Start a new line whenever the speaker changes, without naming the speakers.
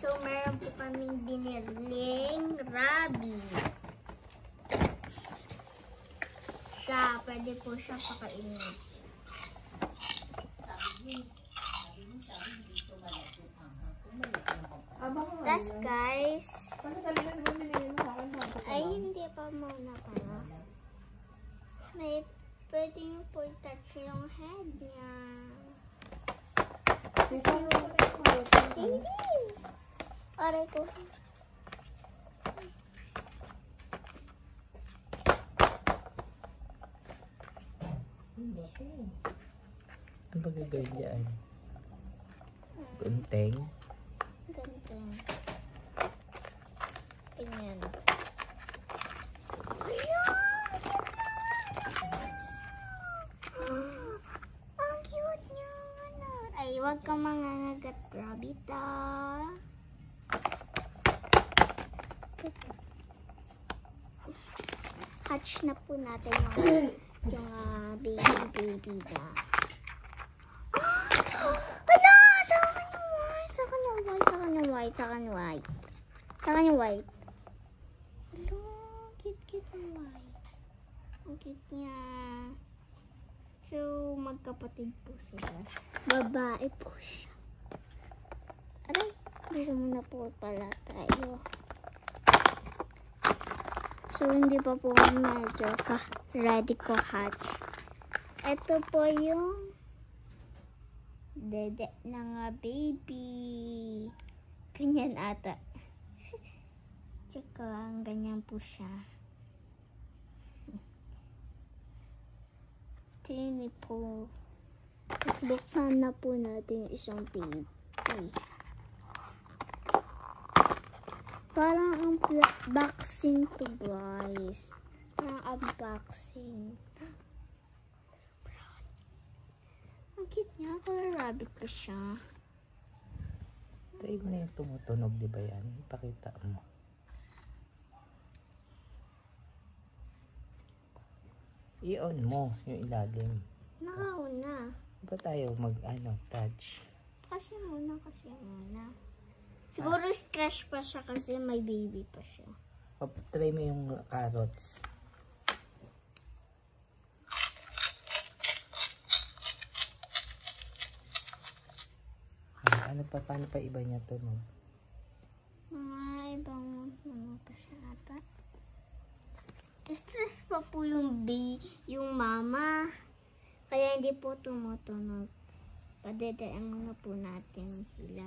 So, meron po kaming biniling rabi. Siya, pwede po siya pakainin. Tapos guys, ay hindi pa muna pala. May pwedeng po i-touch yung head niya. Baby! Aray ko.
Ano ba gagawin dyan? Gunteng?
Ganteng. Ganyan. Hala! Ang cute niya. Ay, huwag kang mangangagat, rabbit ah. Hatch na po natin yung baby na. Hala! Saka yung white. Hala, cute ang white. Ang cute niya. So, magkapatid po sila. Babae po siya. Aray, dito muna po pala tayo. So, hindi pa po medyo ready ko hatch. Ito po yung dede ng baby. Ganyan ata. Check ko lang, ganyan po siya. Tini po. Tapos buksan na po natin yung isang baby. Parang ang unboxing to guys. Parang unboxing. Ang cute niya. Color rabbit pa siya.
Try mo na yung tumutunog, di ba yan? Ipakita mo. I-on mo yung ilalim.
Nakauna.
Di ba tayo touch?
Kasi muna. Siguro stress pa siya kasi may baby pa siya.
Try mo yung carrots. Paano pa iba niya tunog?
Mga ibang pa siya ata. Stress pa po yung mama. Kaya hindi po tumutunog. Padedaan muna po natin sila.